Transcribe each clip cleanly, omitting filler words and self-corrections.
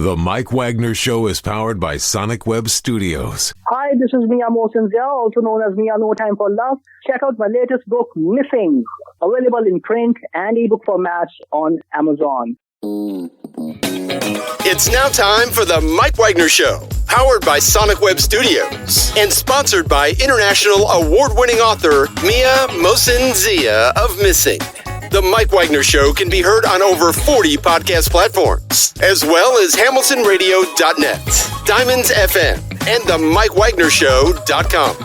The Mike Wagner Show is powered by Sonic Web Studios. Hi, this is Mia Mosinzia, also known as Mia No Time for Love. Check out my latest book, Missing, available in print and ebook formats on Amazon. It's now time for the Mike Wagner Show, powered by Sonic Web Studios and sponsored by international award-winning author Mia Mosinzia of Missing. The Mike Wagner Show can be heard on over 40 podcast platforms, as well as hamiltonradio.net, Diamonds FM, and the mikewagnershow.com.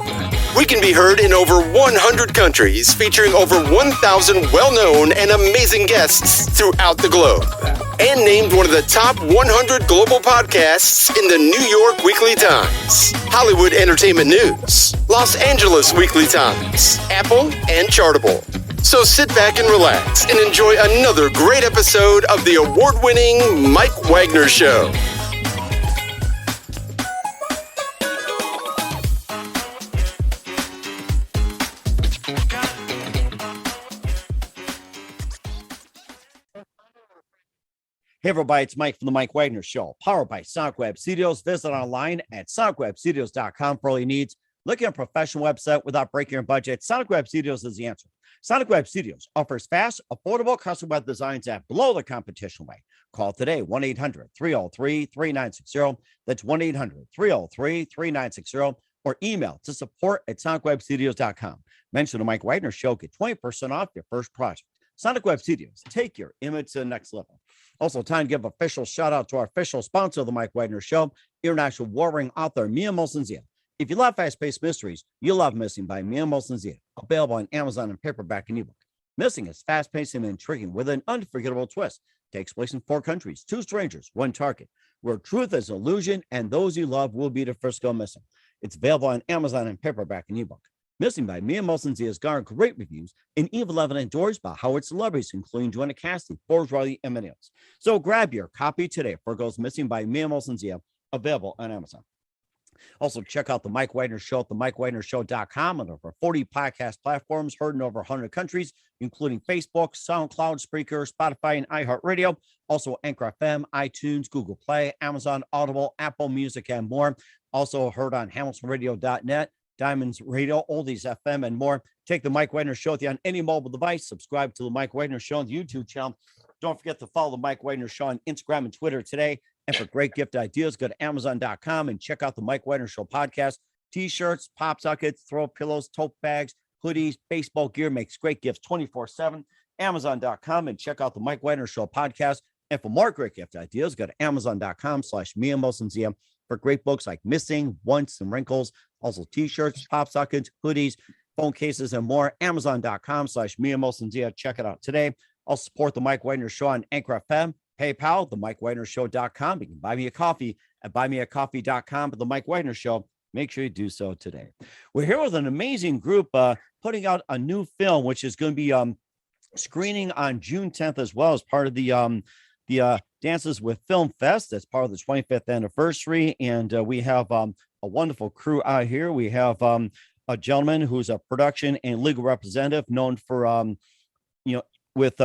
We can be heard in over 100 countries, featuring over 1,000 well-known and amazing guests throughout the globe. And named one of the top 100 global podcasts in the New York Weekly Times, Hollywood Entertainment News, Los Angeles Weekly Times, Apple, and Chartable. So sit back and relax and enjoy another great episode of the award-winning Mike Wagner Show. Hey everybody, it's Mike from the Mike Wagner Show, powered by Sonic Web Studios. Visit online at sonicwebstudios.com for all your needs. Looking at a professional website without breaking your budget? Sonic Web Studios is the answer. Sonic Web Studios offers fast, affordable custom web designs at below the competition rate. Call today, 1-800-303-3960. That's 1-800-303-3960. Or email to support@sonicwebstudios.com. Mention the Mike Wagner Show. Get 20% off your first project. Sonic Web Studios. Take your image to the next level. Also, time to give official shout out to our official sponsor of the Mike Wagner Show, international warring author Mia Mosinzia. If you love fast-paced mysteries, you'll love Missing by Mia Mosinzia, available on Amazon and paperback and ebook. Missing is fast-paced and intriguing with an unforgettable twist. Takes place in 4 countries, 2 strangers, 1 target, where truth is illusion and those you love will be the first go missing. It's available on Amazon and paperback and ebook. Missing by Mia Mosinzia has garnered great reviews and even love and endorsed by Howard celebrities, including Joanna Cassidy, Forbes, Riley, and many others. So grab your copy today for Goes Missing by Mia Mosinzia, available on Amazon. Also, check out the Mike Wagner Show at themikewagnershow.com and over 40 podcast platforms heard in over 100 countries, including Facebook, SoundCloud, Spreaker, Spotify, and iHeartradio. Also, Anchor FM, iTunes, Google Play, Amazon, Audible, Apple Music, and more. Also heard on hamiltonradio.net, Diamonds Radio, Oldies FM, and more. Take the Mike Wagner Show with you on any mobile device. Subscribe to the Mike Wagner Show on the YouTube channel. Don't forget to follow the Mike Wagner Show on Instagram and Twitter today. And for great gift ideas, go to Amazon.com and check out the Mike Wagner Show podcast. T-shirts, pop sockets, throw pillows, tote bags, hoodies, baseball gear makes great gifts 24/7. Amazon.com and check out the Mike Wagner Show podcast. And for more great gift ideas, go to Amazon.com/Mia Mosinzia for great books like Missing, Once, and Wrinkles. Also T-shirts, pop sockets, hoodies, phone cases, and more. Amazon.com/Mia Mosinzia. Check it out today. I'll support the Mike Wagner Show on Anchor FM, PayPal, the mikewagnershow.com. You can buy me a coffee at buymeacoffee.com. But the Mike Wagner Show, make sure you do so today. We're here with an amazing group putting out a new film, which is going to be screening on June 10th as well as part of the Dances with Film Fest. That's part of the 25th anniversary. And we have a wonderful crew out here. We have a gentleman who's a production and legal representative known for, with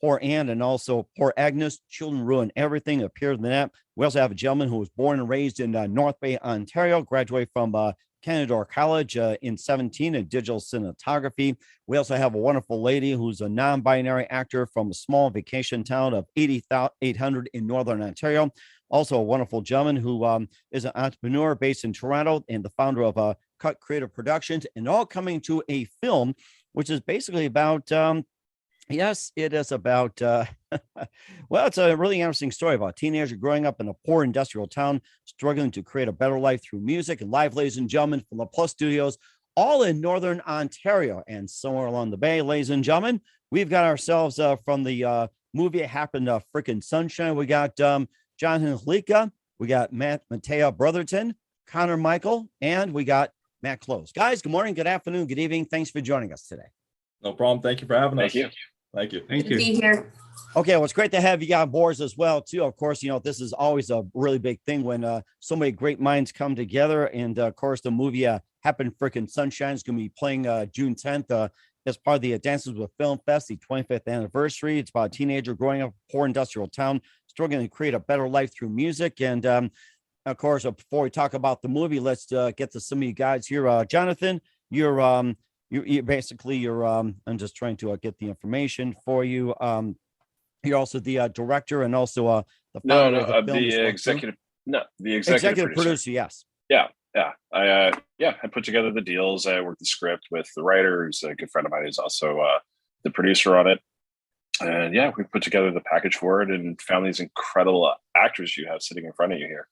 Poor Anne and also Poor Agnes, Children Ruin Everything, appeared in that. We also have a gentleman who was born and raised in North Bay, Ontario, graduated from Canadore College in 17 in digital cinematography. We also have a wonderful lady who's a non-binary actor from a small vacation town of 800 in Northern Ontario. Also a wonderful gentleman who is an entrepreneur based in Toronto and the founder of Cut Creative Productions, and all coming to a film, which is basically about... Yes, it is about, well, it's a really interesting story about a teenager growing up in a poor industrial town, struggling to create a better life through music and live, ladies and gentlemen, from the Plus Studios, all in Northern Ontario. And somewhere along the bay, ladies and gentlemen, we've got ourselves from the movie Frickin' Sunshine. We got jonathanhlibka, we got matteabrotherton, Connormichael, and we got mattclose. Guys, good morning, good afternoon, good evening. Thanks for joining us today. No problem. Thank you for having us. Thank you. Thank you. Thank you. Be here. Okay, well, it's great to have you on board as well, too. Of course, this is always a really big thing when so many great minds come together. And, of course, the movie Happyfkinsunshine is going to be playing June 10th as part of the Dances with Film Fest, the 25th anniversary. It's about a teenager growing up in a poor industrial town, struggling to create a better life through music. And of course, before we talk about the movie, let's get to some of you guys here. Jonathan, you're basically I'm just trying to get the information for you. You're also the director and also the founder of the film. The executive producer. Yes. Yeah. I put together the deals. I worked the script with the writer, who's a good friend of mine, who's also the producer on it. And yeah, we put together the package for it and found these incredible actors you have sitting in front of you here.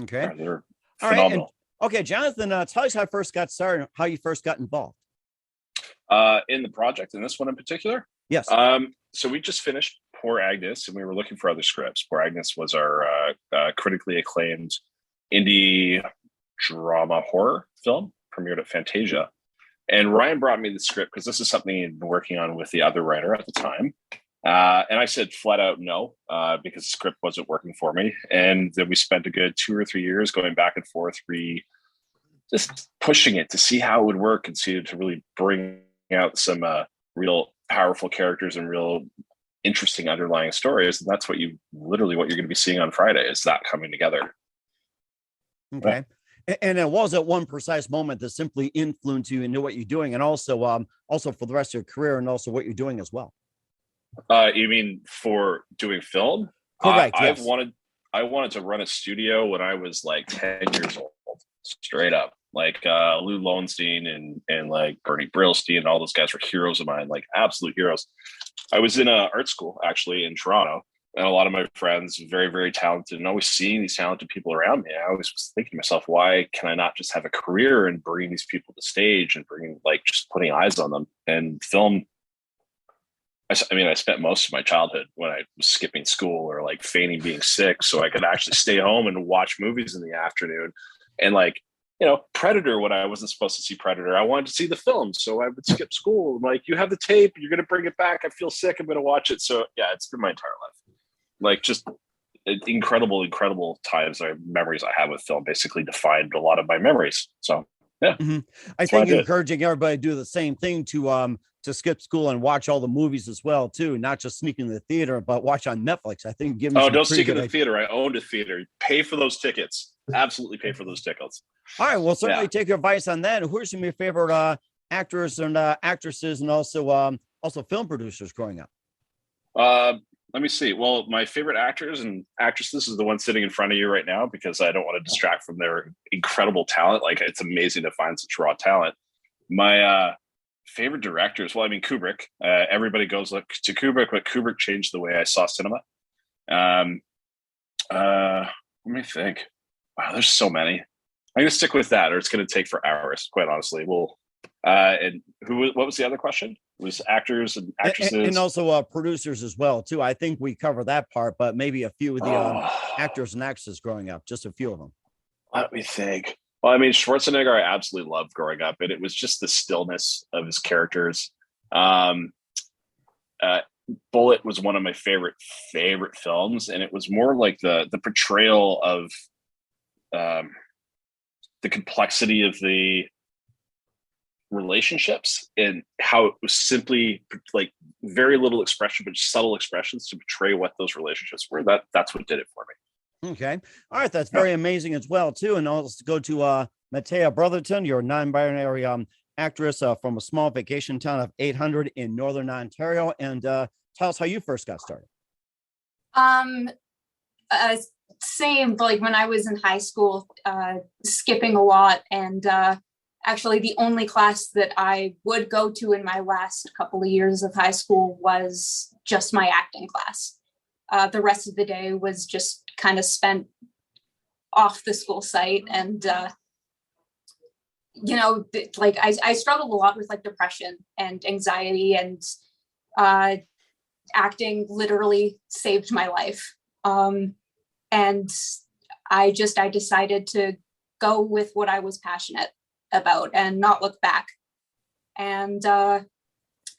Okay. They're all phenomenal. Right. Okay, Jonathan, tell us how you first got started, how you first got involved. In the project, in this one in particular? Yes. So we just finished Poor Agnes, and we were looking for other scripts. Poor Agnes was our critically acclaimed indie drama horror film, premiered at Fantasia. And Ryan brought me the script because this is something he'd been working on with the other writer at the time. And I said flat out no, because the script wasn't working for me. And then we spent a good 2 or 3 years going back and forth, just pushing it to see how it would work and see to really bring out some real powerful characters and real interesting underlying stories. And that's what you're going to be seeing on Friday, is that coming together. Okay. And it was at one precise moment that simply influenced you into what you're doing, and also for the rest of your career, and also what you're doing as well. You mean for doing film? Correct. Yes. I wanted to run a studio when I was like 10 years old, straight up. Like Lou Lowenstein and like Bernie Brillstein and all those guys were heroes of mine, like absolute heroes. I was in art school actually in Toronto, and a lot of my friends, very, very talented, and always seeing these talented people around me. I always was thinking to myself, why can I not just have a career and bringing these people to stage and just putting eyes on them? And film, I spent most of my childhood when I was skipping school or like feigning being sick so I could actually stay home and watch movies in the afternoon. And like, Predator, when I wasn't supposed to see Predator, I wanted to see the film. So I would skip school. I'm like, you have the tape, you're going to bring it back. I feel sick, I'm going to watch it. So yeah, it's been my entire life. Like just incredible times, memories I have with film basically defined a lot of my memories. So yeah. Mm-hmm. I think you're encouraging everybody to do the same thing, to skip school and watch all the movies as well too, not just sneak in the theater, but watch on Netflix. I think don't sneak in the theater. I owned a theater. Pay for those tickets. Absolutely pay for those tickets. All right, well, certainly take your advice on that. Who are some of your favorite actors and actresses, and also film producers growing up? Let me see. Well, my favorite actors and actresses is the one sitting in front of you right now, because I don't want to distract from their incredible talent. Like, it's amazing to find such raw talent. My favorite directors, well, Kubrick. Everybody goes look to Kubrick, but Kubrick changed the way I saw cinema. Let me think. Wow, there's so many. I'm going to stick with that, or it's going to take for hours, quite honestly. And what was the other question? It was actors and actresses. And also producers as well, too. I think we cover that part, but maybe a few of the actors and actresses growing up, just a few of them. Let me think. Well, Schwarzenegger, I absolutely loved growing up, and it was just the stillness of his characters. Bullet was one of my favorite films, and it was more like the portrayal of the complexity of the relationships and how it was simply like very little expression, but subtle expressions to portray what those relationships were. That's what did it for me. Okay. All right. That's very amazing as well, too. And I'll go to Matteabrotherton, your non-binary actress from a small vacation town of 800 in Northern Ontario. And tell us how you first got started. Same, like when I was in high school, skipping a lot, and actually the only class that I would go to in my last couple of years of high school was just my acting class. The rest of the day was just kind of spent off the school site, and I struggled a lot with like depression and anxiety, and acting literally saved my life. And I decided to go with what I was passionate about and not look back. And I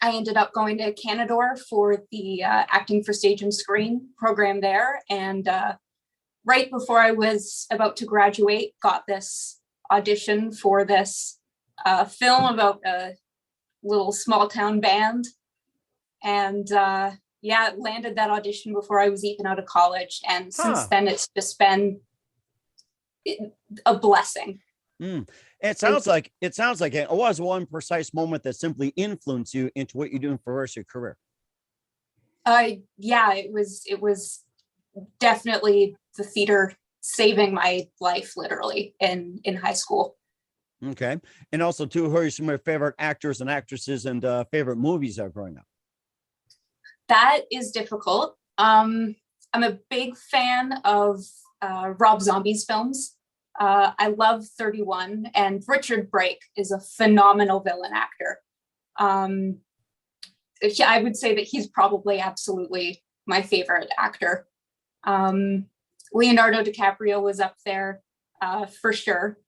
ended up going to Canadore for the Acting for Stage and Screen program there. And right before I was about to graduate, got this audition for this film about a little small town band. And landed that audition before I was even out of college. And since then, it's just been a blessing. It sounds like it was one precise moment that simply influenced you into what you're doing for the rest of your career. It was definitely the theater saving my life, literally, in high school. Okay. And also, too, who are some of your favorite actors and actresses and favorite movies growing up? That is difficult. I'm a big fan of Rob Zombie's films. I love 31, and Richard Brake is a phenomenal villain actor. I would say that he's probably absolutely my favorite actor. Leonardo DiCaprio was up there for sure.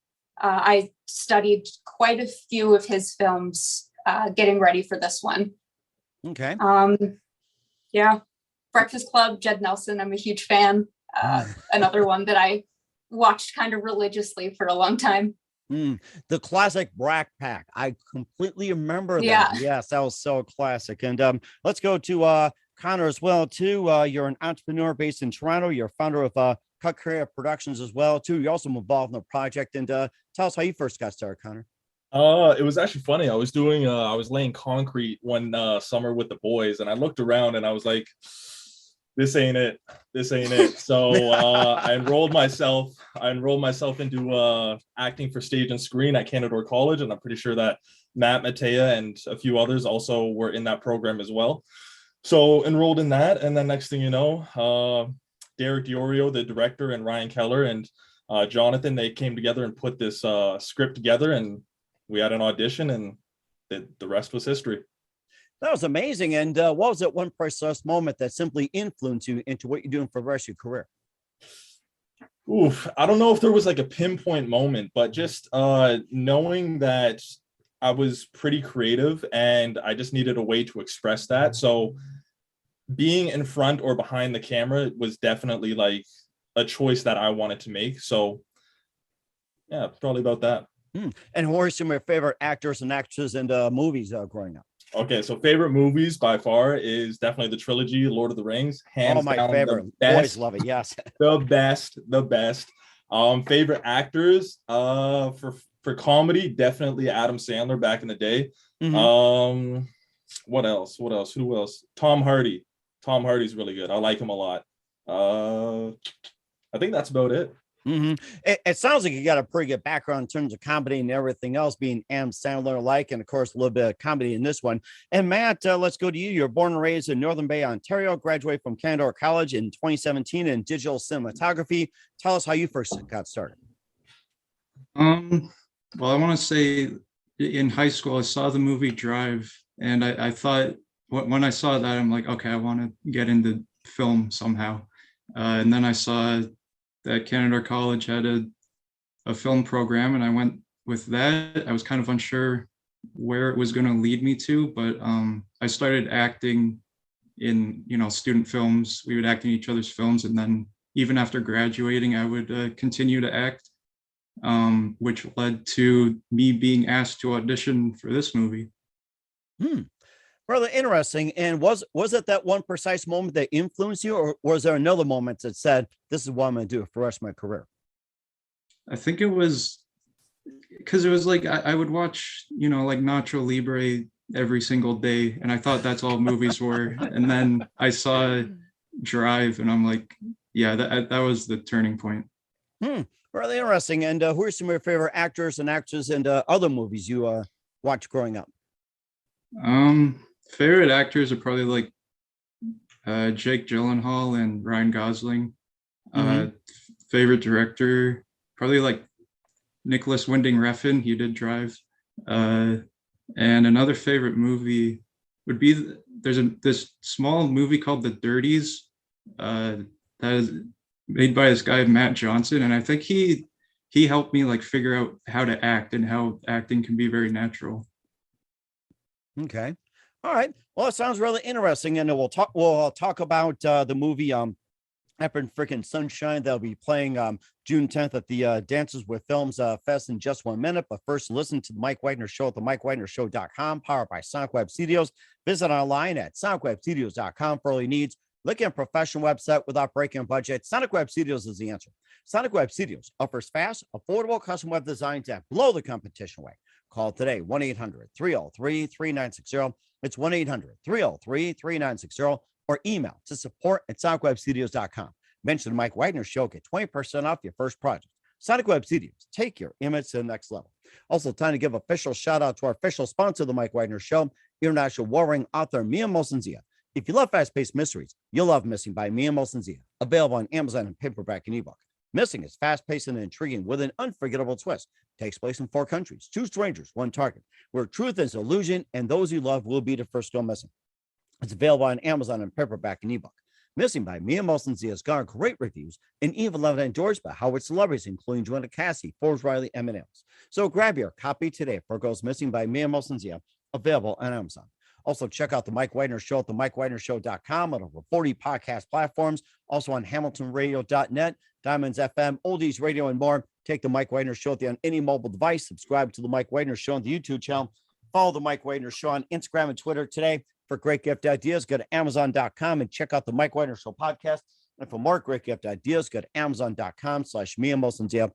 I studied quite a few of his films getting ready for this one. Okay. Breakfast Club, Jed Nelson, I'm a huge fan. Another one that I watched kind of religiously for a long time. The classic Brat Pack. I completely remember that. Yeah. Yes, that was so classic. And let's go to Connor as well, too. You're an entrepreneur based in Toronto. You're founder of Cut Creative Productions as well, too. You're also involved in the project. And tell us how you first got started, Connor. It was actually funny. I was laying concrete one summer with the boys, and I looked around and I was like, this ain't it. So I enrolled myself into acting for stage and screen at Canadore College, and I'm pretty sure that Matt, Mattea, and a few others also were in that program as well. So enrolled in that, and then next thing you know, Derek Diorio, the director, and Ryan Keller and Jonathan, they came together and put this script together, and we had an audition, and the rest was history. That was amazing. And what was that one precise moment that simply influenced you into what you're doing for the rest of your career? I don't know if there was like a pinpoint moment, but just knowing that I was pretty creative and I just needed a way to express that. So being in front or behind the camera was definitely like a choice that I wanted to make. So yeah, probably about that. And who are some of your favorite actors and actresses and movies growing up? Okay, so favorite movies by far is definitely the trilogy, Lord of the Rings. Hands my down, favorite. Always love it. Yes. The best. Favorite actors for comedy, definitely Adam Sandler back in the day. Mm-hmm. What else? Who else? Tom Hardy. Tom Hardy's really good. I like him a lot. I think that's about it. Mm-hmm. It sounds like you got a pretty good background in terms of comedy and everything else, being Adam Sandler like, and of course a little bit of comedy in this one. And Matt, let's go to you. You're born and raised in Northern Bay, Ontario, graduated from Canadore College in 2017 in digital cinematography. Tell us how you first got started. Well, I want to say in high school, I saw the movie Drive, and I thought when I saw that, I'm like, okay, I want to get into film somehow. And then I saw that Canadore College had a film program, and I went with that. I was kind of unsure where it was going to lead me to, but I started acting in, student films. We would act in each other's films, and then even after graduating, I would continue to act, which led to me being asked to audition for this movie. Rather interesting. And was it that one precise moment that influenced you, or was there another moment that said, this is what I'm going to do for the rest of my career? I think it was because it was like I would watch, like Nacho Libre every single day, and I thought that's all movies were. And then I saw Drive, and I'm like, yeah, that was the turning point. Really interesting. And who are some of your favorite actors and actresses and other movies you watched growing up? Favorite actors are probably like Jake Gyllenhaal and Ryan Gosling. Favorite director, probably like Nicholas Winding Refn. He did Drive. And another favorite movie would be there's this small movie called The Dirties that is made by this guy Matt Johnson, and I think he helped me like figure out how to act and how acting can be very natural. Okay. All right. Well, it sounds really interesting, and we'll talk about the movie Happy Freaking Sunshine. They'll be playing June 10th at the Dances with Films Fest in just 1 minute. But first, listen to the Mike Wagner Show at the mikewagnershow.com, powered by Sonic Web Studios. Visit online at sonicwebstudios.com for all your needs. Look at a professional website without breaking a budget. Sonic Web Studios is the answer. Sonic Web Studios offers fast, affordable custom web designs that blow the competition away. Call today, 1-800-303-3960. It's 1-800-303-3960. Or email to support@sonicwebstudios.com. Mention the Mike Wagner Show. Get 20% off your first project. Sonic Web Studios. Take your image to the next level. Also, time to give official shout out to our official sponsor of the Mike Wagner Show, international warring author Mia Mosensia. If you love fast-paced mysteries, you'll love Missing by Mia Mosensia. Available on Amazon in paperback and ebook. Missing is fast-paced and intriguing with an unforgettable twist. Takes place in 4 countries, 2 strangers, 1 target, where truth is illusion and those you love will be the first to go missing. It's available on Amazon in paperback and ebook. Missing by Mia Mosensia has garnered great reviews and even loved and endorsed by Howard celebrities, including Joanna Cassie, Forbes Riley, and else. So grab your copy today for Goes Missing by Mia Mosensia, available on Amazon. Also, check out the Mike Wagner Show at the mikewagnershow.com on over 40 podcast platforms. Also on hamiltonradio.net, Diamonds FM, Oldies Radio, and more. Take the Mike Wagner Show on any mobile device. Subscribe to the Mike Wagner Show on the YouTube channel. Follow the Mike Wagner Show on Instagram and Twitter today. For great gift ideas, go to Amazon.com and check out the Mike Wagner Show podcast. And for more great gift ideas, go to Amazon.com/Mia Mosensia.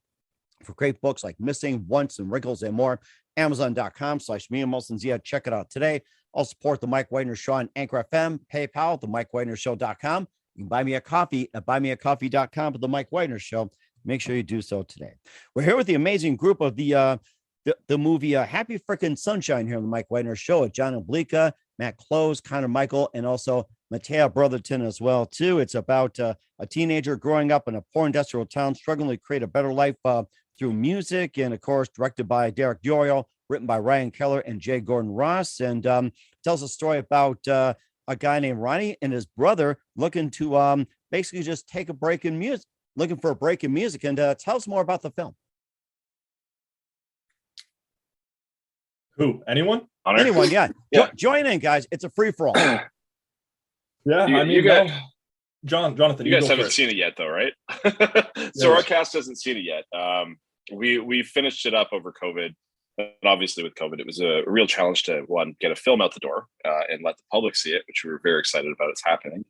For great books like Missing, Once, and Wrinkles, and more, Amazon.com/Mia Mosensia. Check it out today. I'll support the Mike Wagner Show on Anchor FM, PayPal, the MikeWagnerShow.com. You can buy me a coffee at buymeacoffee.com for the Mike Wagner Show. Make sure you do so today. We're here with the amazing group of the movie Happy Frickin' Sunshine here on the Mike Wagner Show at Jonathan Hlibka, mattclose, Connormichael, and also matteabrotherton as well too. It's about a teenager growing up in a poor industrial town, struggling to create a better life through music, and of course directed by Derek Diorio, written by Ryan Keller and Jay Gordon Ross, and tells a story about a guy named Ronnie and his brother looking to basically just take a break in music, looking for a break in music, and tell us more about the film. Who? Anyone? Anyone, yeah. Yeah. Join in, guys. It's a free-for-all. Yeah, Jonathan, you guys haven't seen it yet, though, right? So our cast hasn't seen it yet. We finished it up over COVID, but obviously with COVID, it was a real challenge to get a film out the door and let the public see it, which we were very excited about. It's happening,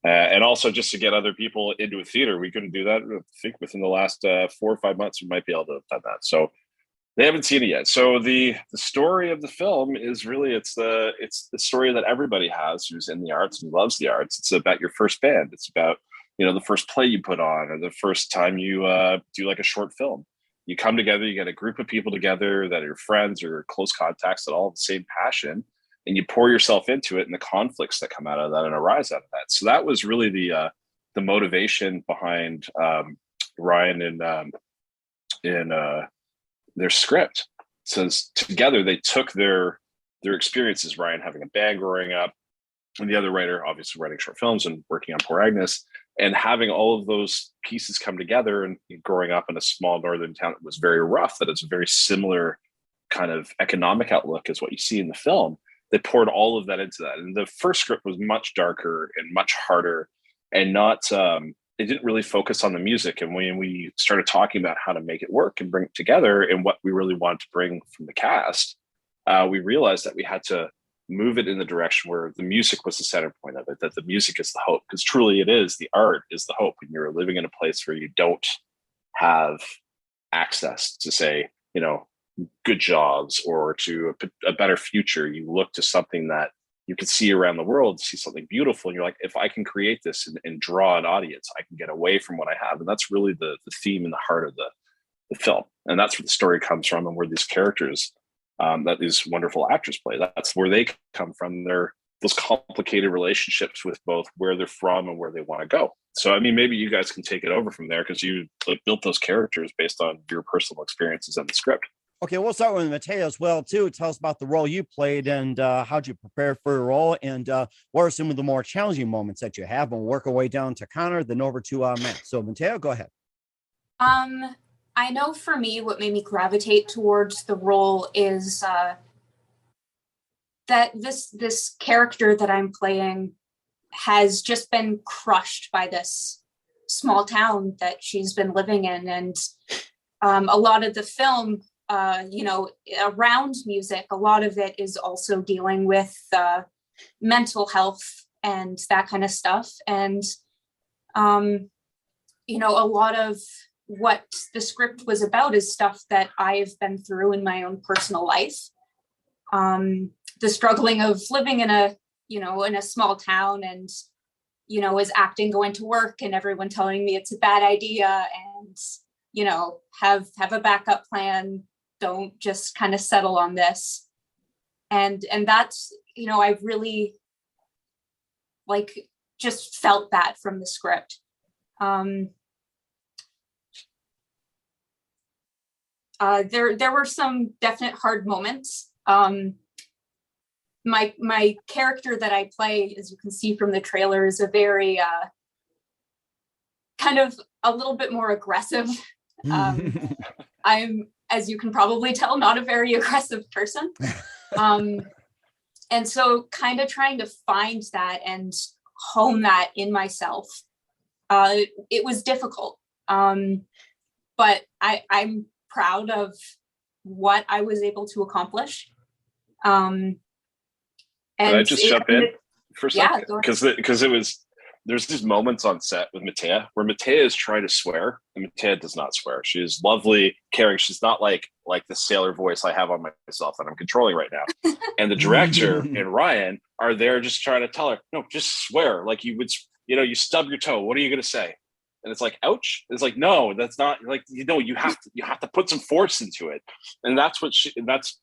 and also just to get other people into a theater. We couldn't do that. I think within the last 4 or 5 months, we might be able to have done that. So they haven't seen it yet. So the story of the film is really it's the story that everybody has who's in the arts and loves the arts. It's about your first band. It's about the first play you put on, or the first time you do like a short film. You come together, you get a group of people together that are friends or close contacts that all have the same passion, and you pour yourself into it and the conflicts that come out of that and arise out of that. So that was really the motivation behind Ryan and their script. So together they took their experiences, Ryan having a band growing up, and the other writer obviously writing short films and working on Poor Agnes, and having all of those pieces come together, and growing up in a small northern town that was very rough, that it's a very similar kind of economic outlook as what you see in the film. They poured all of that into that. And the first script was much darker and much harder, and not it didn't really focus on the music. And when we started talking about how to make it work and bring it together and what we really wanted to bring from the cast, we realized that we had to move it in the direction where the music was the center point of it, that the music is the hope, because truly it is. The art is the hope. When you're living in a place where you don't have access to, say, good jobs or to a better future, you look to something that you can see around the world, see something beautiful, and you're like, if I can create this and draw an audience, I can get away from what I have. And that's really the theme and the heart of the film. And that's where the story comes from, and where these characters that these wonderful actors play, that's where they come from. They're those complicated relationships with both where they're from and where they want to go. So, I mean, maybe you guys can take it over from there, because you built those characters based on your personal experiences and the script. Okay, we'll start with Matteo as well, too. Tell us about the role you played, and how'd you prepare for your role, and what are some of the more challenging moments that you have? And we'll work our way down to Connor, then over to Matt. So, Matteo, go ahead. I know for me, what made me gravitate towards the role is that this character that I'm playing has just been crushed by this small town that she's been living in. And a lot of the film, around music, a lot of it is also dealing with mental health and that kind of stuff. And, a lot of what the script was about is stuff that I've been through in my own personal life. The struggling of living in a small town and, is acting, going to work and everyone telling me it's a bad idea and, have a backup plan. Don't just kind of settle on this. And that's, I've really just felt that from the script. There were some definite hard moments. My character that I play, as you can see from the trailer, is a very kind of a little bit more aggressive. I'm, as you can probably tell, not a very aggressive person. And so kind of trying to find that and hone that in myself. It was difficult. But I'm proud of what I was able to accomplish. And Can I just jump in for a second? Yeah, because there's these moments on set with Mattea where Mattea is trying to swear and Mattea does not swear. She is lovely, caring. She's not like the sailor voice I have on myself that I'm controlling right now. And the director and Ryan are there just trying to tell her, no, just swear. Like you would, you stub your toe. What are you going to say? And it's like, ouch. It's like, no, that's not like, you have to put some force into it. And that's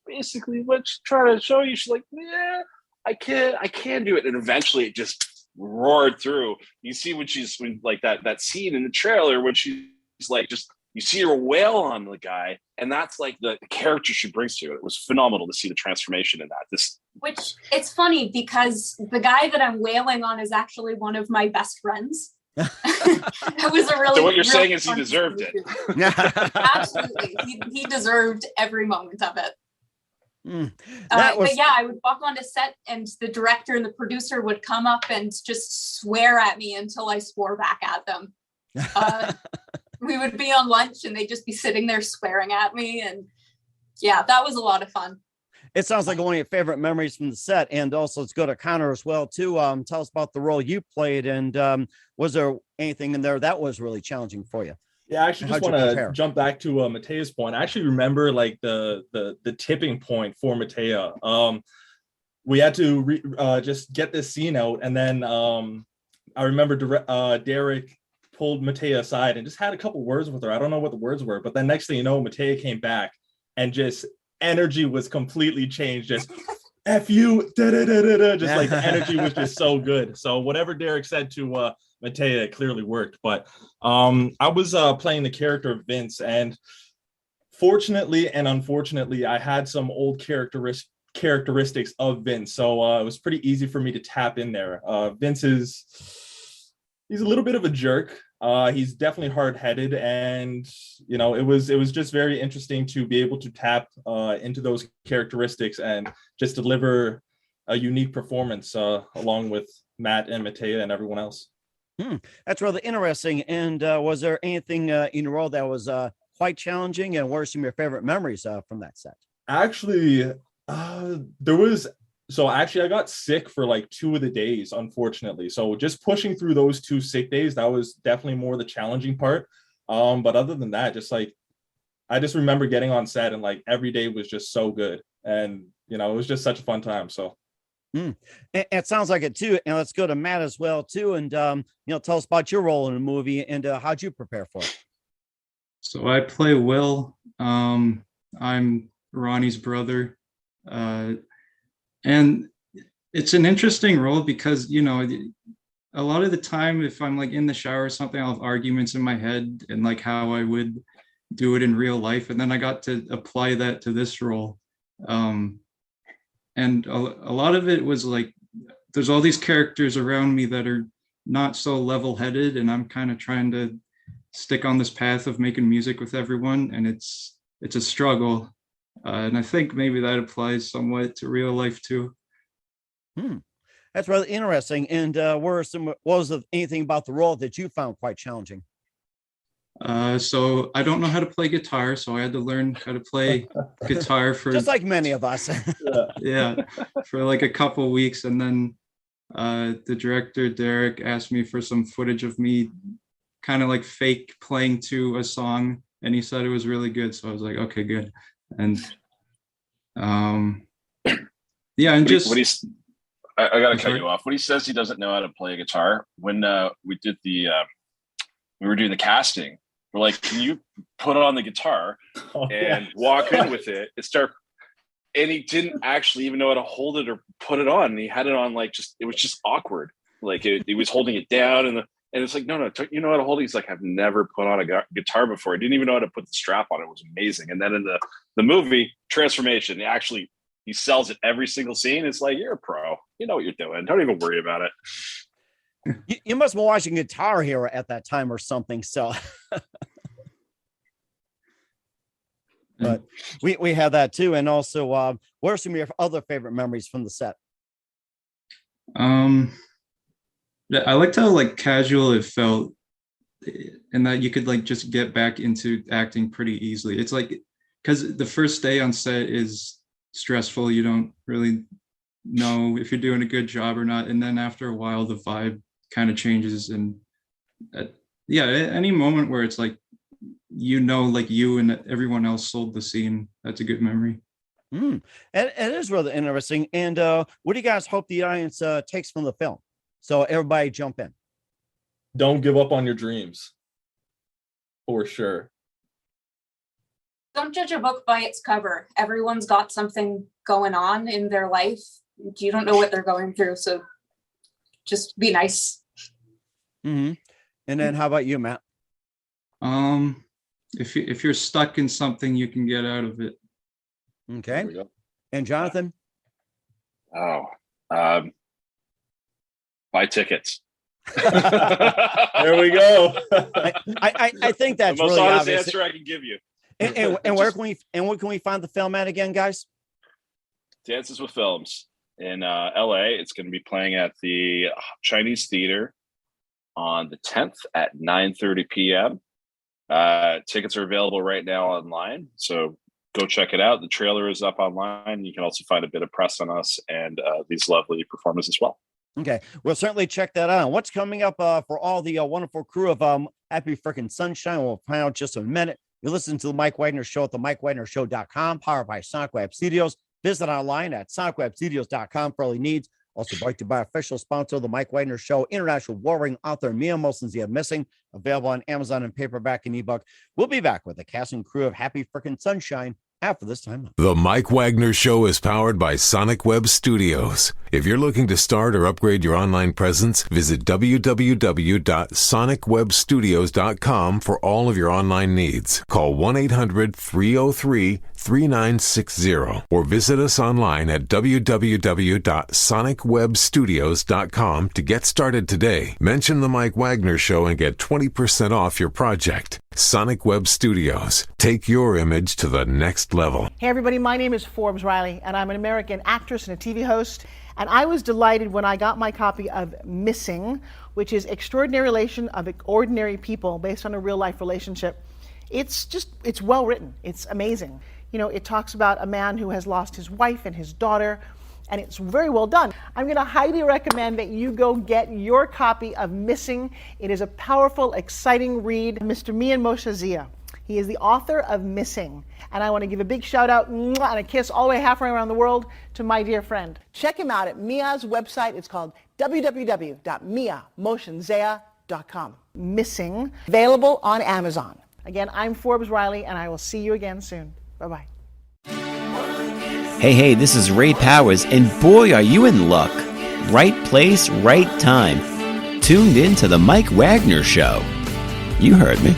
basically what she's trying to show you. She's like, yeah, I can do it. And eventually it just roared through. You see when like that scene in the trailer when she's like, just, you see her wail on the guy. And that's like the character she brings to it. It was phenomenal to see the transformation in that. Which it's funny because the guy that I'm wailing on is actually one of my best friends. It was a really. So what you're saying is he deserved it. Absolutely, he deserved every moment of it. But yeah, I would walk onto set, and the director and the producer would come up and just swear at me until I swore back at them. We would be on lunch, and they'd just be sitting there swearing at me, and yeah, that was a lot of fun. It sounds like one of your favorite memories from the set, and also let's go to Connor as well too. Tell us about the role you played, and was there anything in there that was really challenging for you? Yeah, I actually just want to jump back to Mattea's point. I actually remember like the tipping point for Mattea. We had to just get this scene out, and then I remember Derek pulled Mattea aside and just had a couple words with her. I don't know what the words were, but then next thing you know, Mattea came back and just energy was completely changed. Just F you, da, da, da, da, da. Just like the energy was just so good. So whatever Derek said to Mattea, it clearly worked. But I was playing the character of Vince, and fortunately and unfortunately, I had some old characteristics of Vince. So it was pretty easy for me to tap in there. Vince he's a little bit of a jerk. He's definitely hard-headed, and it was just very interesting to be able to tap into those characteristics and just deliver a unique performance along with Matt and Mattea and everyone else. That's rather interesting. And was there anything in your role that was quite challenging, and what are some of your favorite memories from that set? Actually, there was. So actually, I got sick for like 2 of the days, unfortunately. So just pushing through those 2 sick days, that was definitely more the challenging part. But other than that, just like, I just remember getting on set and like every day was just so good. And, it was just such a fun time. So. It sounds like it too. And let's go to Matt as well too. And, tell us about your role in the movie and how'd you prepare for it? So I play Will. I'm Ronnie's brother. And it's an interesting role because, a lot of the time, if I'm like in the shower or something, I'll have arguments in my head and like how I would do it in real life. And then I got to apply that to this role. And a lot of it was like, there's all these characters around me that are not so level-headed. And I'm kind of trying to stick on this path of making music with everyone. And it's a struggle. And I think maybe that applies somewhat to real life too. That's rather interesting. And was there anything about the role that you found quite challenging? So I don't know how to play guitar, so I had to learn how to play guitar for just like many of us. Yeah, for like a couple weeks, and then the director Derek asked me for some footage of me kind of like fake playing to a song, and he said it was really good. So I was like, okay, good. And yeah, and I gotta cut you off. When he says he doesn't know how to play a guitar, when we did we were doing the casting, we're like, can you put on the guitar and walk in with it and start? And he didn't actually even know how to hold it or put it on. And he had it on like it was just awkward. Like he was holding it down and it's like, no, you know how to hold it? He's like, I've never put on a guitar before. I didn't even know how to put the strap on. It was amazing. And then in the movie transformation, he sells it every single scene. It's like, you're a pro. You know what you're doing. Don't even worry about it. You must have been watching Guitar Hero at that time or something. So, but we have that too. And also, what are some of your other favorite memories from the set? I liked how like casual it felt, and that you could like just get back into acting pretty easily. It's like, because the first day on set is stressful. You don't really know if you're doing a good job or not. And then after a while, the vibe kind of changes. And yeah, at any moment where it's like, like you and everyone else sold the scene, that's a good memory. And it is rather interesting. And what do you guys hope the audience takes from the film? So everybody jump in. Don't give up on your dreams. For sure. Don't judge a book by its cover. Everyone's got something going on in their life. You don't know what they're going through. So just be nice. Mm-hmm. And then how about you, Matt? If you're stuck in something, you can get out of it. Okay. And Jonathan? Buy tickets. There we go. I think that's the most really honest obvious. answer I can give you. And where can we find the film at again, guys? Dances with Films in LA. It's going to be playing at the Chinese Theater on the 10th at 9:30 p.m. Tickets are available right now online, so go check it out. The trailer is up online. You can also find a bit of press on us and these lovely performers as well. Okay, we'll certainly check that out. What's coming up for all the wonderful crew of Happy Frickin' Sunshine? We'll find out just a minute. You listen to the Mike Wagner Show at the mikewagnershow.com, powered by Sonic Web Studios. Visit online at sonicwebstudios.com for all your needs. Also brought to you by official sponsor of the Mike Wagner Show, international warring author Mia Molson's Missing, available on Amazon and paperback and ebook. We'll be back with the cast and crew of Happy Frickin' Sunshine after this time. The Mike Wagner Show is powered by Sonic Web Studios. If you're looking to start or upgrade your online presence, visit www.sonicwebstudios.com for all of your online needs. Call 1-800-303-3960 or visit us online at www.sonicwebstudios.com to get started today. Mention the Mike Wagner Show and get 20% off your project. Sonic Web Studios. Take your image to the next level. Hey everybody, my name is Forbes Riley and I'm an American actress and a TV host. And I was delighted when I got my copy of Missing, which is Extraordinary Relation of Ordinary People based on a real life relationship. It's well written. It's amazing. You know, it talks about a man who has lost his wife and his daughter, and it's very well done. I'm going to highly recommend that you go get your copy of Missing. It is a powerful, exciting read. Mr. Mian Moshe Zia. He is the author of Missing. And I want to give a big shout out and a kiss all the way halfway around the world to my dear friend. Check him out at Mia's website. It's called www.miamotionzea.com. Missing, available on Amazon. Again, I'm Forbes Riley, and I will see you again soon. Bye-bye. Hey, this is Ray Powers, and boy, are you in luck. Right place, right time. Tuned in to the Mike Wagner Show. You heard me.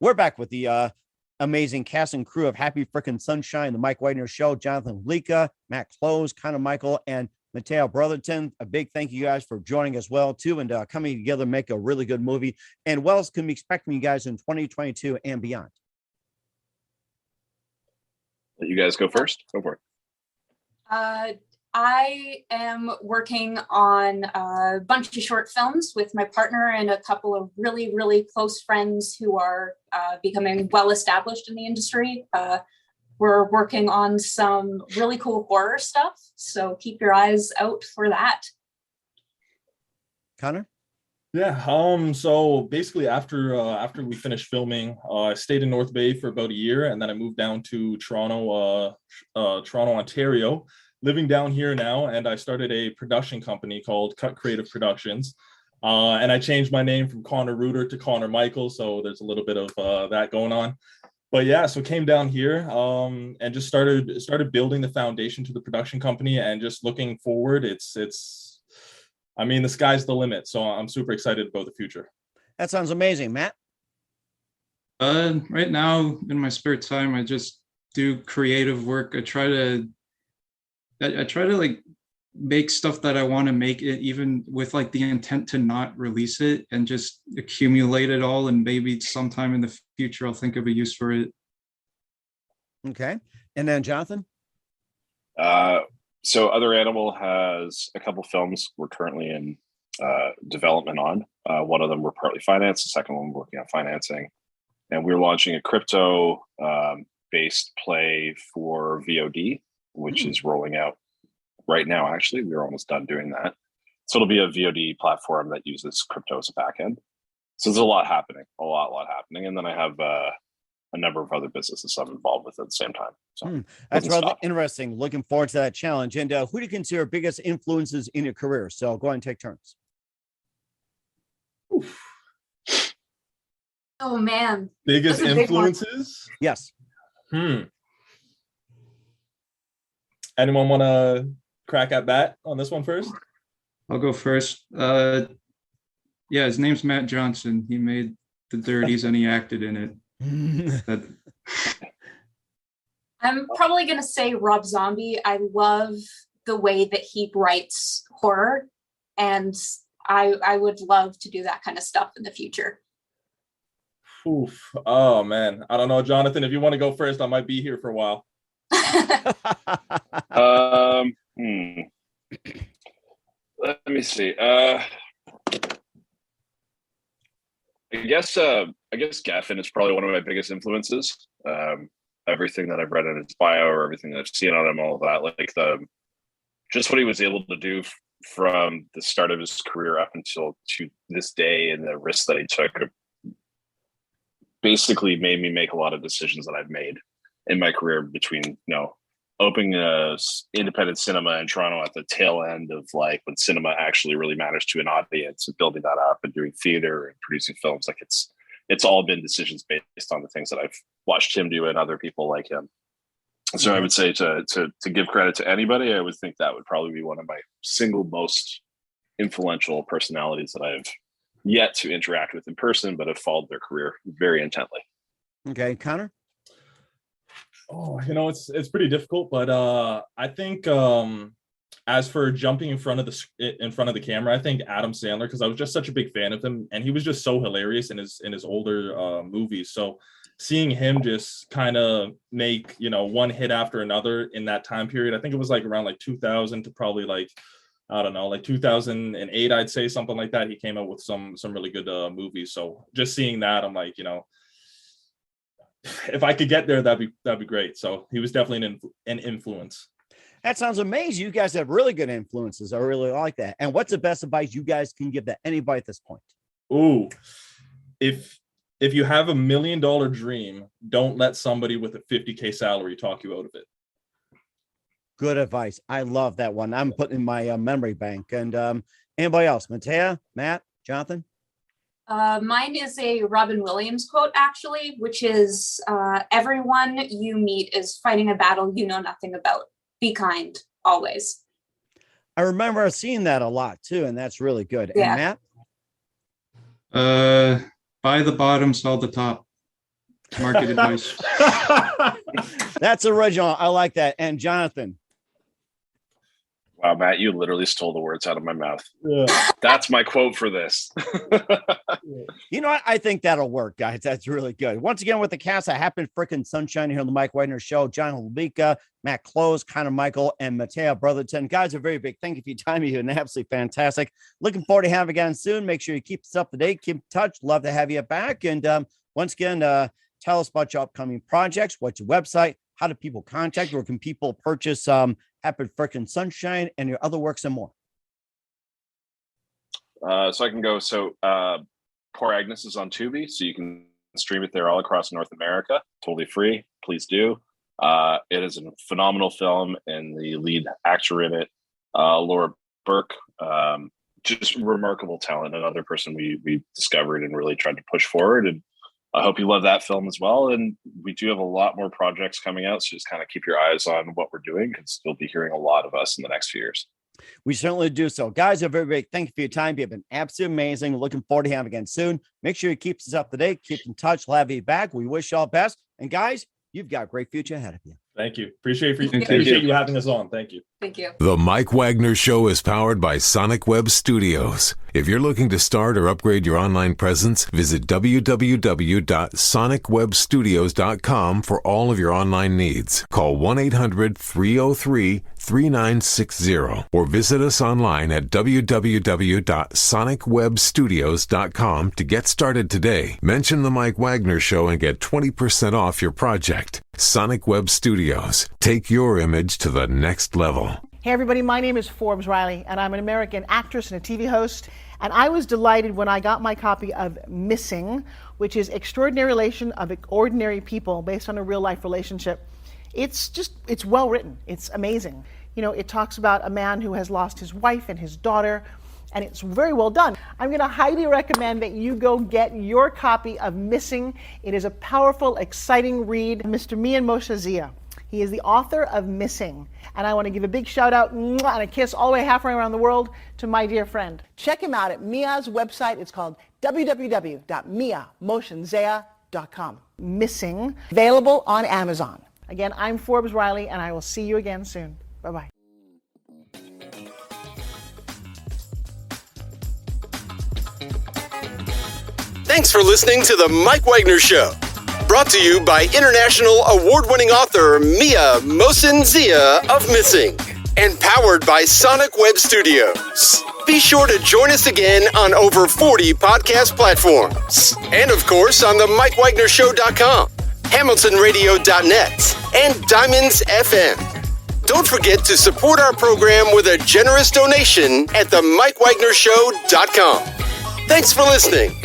We're back with the amazing cast and crew of Happy Frickin' Sunshine, the Mike Wagner Show, jonathanhlibka, mattclose, connormichael, and matteabrotherton. A big thank you guys for joining us well, too, and coming together to make a really good movie. And what else can we expect from you guys in 2022 and beyond? Let you guys go first. Go for it. I am working on a bunch of short films with my partner and a couple of really, really close friends who are becoming well established in the industry. We're working on some really cool horror stuff, so keep your eyes out for that. Connor? Yeah. So basically, after we finished filming, I stayed in North Bay for about a year, and then I moved down to Toronto, Ontario. Living down here now, and I started a production company called Cut Creative Productions. And I changed my name from Connor Reuter to Connor Michael, so there's a little bit of that going on. But yeah, so came down here and just started building the foundation to the production company, and just looking forward. I mean, the sky's the limit, so I'm super excited about the future. That sounds amazing, Matt. Right now in my spare time, I just do creative work. I try to like make stuff that I want to make, it even with like the intent to not release it, and just accumulate it all, and maybe sometime in the future I'll think of a use for it. Okay. And then Jonathan? So Other Animal has a couple films we're currently in development on. One of them we're partly financed, the second one we're working on financing. And we're launching a crypto based play for VOD, which is rolling out right now. Actually, we're almost done doing that. So it'll be a VOD platform that uses crypto as a backend. So there's a lot happening. And then I have a number of other businesses I'm involved with at the same time. So that's rather interesting. Looking forward to that challenge. And who do you consider biggest influences in your career? So go ahead and take turns. Oof. Oh man. Biggest influences? Yes. Anyone want to crack at bat on this one first? I'll go first. Yeah, his name's Matt Johnson. He made The Dirties and he acted in it. I'm probably going to say Rob Zombie. I love the way that he writes horror, and I would love to do that kind of stuff in the future. Oof. Oh man, I don't know, Jonathan, if you want to go first, I might be here for a while. Let me see. I guess Gaffin is probably one of my biggest influences. Everything that I've read in his bio, or everything that I've seen on him, all of that, like just what he was able to do from the start of his career up until to this day, and the risks that he took, basically made me make a lot of decisions that I've made in my career, between opening a independent cinema in Toronto at the tail end of like when cinema actually really matters to an audience, and building that up, and doing theater and producing films. Like it's all been decisions based on the things that I've watched him do and other people like him. So I would say to give credit to anybody, I would think that would probably be one of my single most influential personalities that I've yet to interact with in person, but have followed their career very intently. Okay, Connor? Oh, it's pretty difficult, but I think as for jumping in front of the camera, I think Adam Sandler, because I was just such a big fan of him, and he was just so hilarious in his older movies. So seeing him just kind of make one hit after another in that time period, I think it was like around like 2000 to probably like, I don't know, like 2008, I'd say, something like that. He came out with some really good movies. So just seeing that, I'm like, if I could get there, that'd be great. So he was definitely an influence. That sounds amazing. You guys have really good influences. I really like that. And what's the best advice you guys can give to anybody at this point? Ooh, if you have $1 million dream, don't let somebody with a $50K salary talk you out of it. Good advice. I love that one. I'm putting in my memory bank. And anybody else? Mattea, Matt, Jonathan? Mine is a Robin Williams quote, actually, which is, everyone you meet is fighting a battle you know nothing about. Be kind, always. I remember seeing that a lot, too, and that's really good. Yeah. And Matt? Buy the bottom, sell the top. Market advice. That's original. I like that. And Jonathan? Wow, Matt, you literally stole the words out of my mouth. Yeah. That's my quote for this. You know what? I think that'll work, guys. That's really good. Once again, with the cast of happyfkinsunshine here on the Mike Wagner Show, jonathanhlibka, mattclose, connormichael, and matteabrotherton. Guys, a very big thank you for your time. You've been absolutely fantastic. Looking forward to having you again soon. Make sure you keep us up to date. Keep in touch. Love to have you back. And once again, tell us about your upcoming projects. What's your website? How do people contact you? Or can people purchase happyfkinsunshine and your other works and more? So I can go. So Poor Agnes is on Tubi, so you can stream it there all across North America. Totally free. Please do. It is a phenomenal film, and the lead actor in it, Laura Burke, just remarkable talent. Another person we discovered and really tried to push forward. And I hope you love that film as well. And we do have a lot more projects coming out, so just kind of keep your eyes on what we're doing, because you'll be hearing a lot of us in the next few years. We certainly do so. Guys, a very big thank you for your time. You've been absolutely amazing. Looking forward to having you again soon. Make sure you keep us up to date. Keep in touch. We'll have you back. We wish you all the best. And guys, you've got a great future ahead of you. Thank you. Appreciate you having us on. Thank you. Thank you. The Mike Wagner Show is powered by Sonic Web Studios. If you're looking to start or upgrade your online presence, visit www.sonicwebstudios.com for all of your online needs. Call 1-800-303-3960 or visit us online at www.sonicwebstudios.com to get started today. Mention the Mike Wagner Show and get 20% off your project. Sonic Web Studios. Take your image to the next level. Hey everybody, my name is Forbes Riley, and I'm an American actress and a TV host. And I was delighted when I got my copy of Missing, which is Extraordinary Relation of Ordinary People based on a real life relationship. It's well written. It's amazing. You know, it talks about a man who has lost his wife and his daughter, and it's very well done. I'm going to highly recommend that you go get your copy of Missing. It is a powerful, exciting read. Mr. Mian Moshe Zia. He is the author of Missing. And I want to give a big shout out and a kiss all the way halfway around the world to my dear friend. Check him out at Mia's website. It's called www.miamoshenzea.com. Missing, available on Amazon. Again, I'm Forbes Riley, and I will see you again soon. Bye-bye. Thanks for listening to The Mike Wagner Show. Brought to you by international award-winning author Mia Mohsen-Zia of Missing, and powered by Sonic Web Studios. Be sure to join us again on over 40 podcast platforms, and of course on the mikewagnershow.com, hamiltonradio.net, and Diamonds FM. Don't forget to support our program with a generous donation at themikewagnershow.com. Thanks for listening.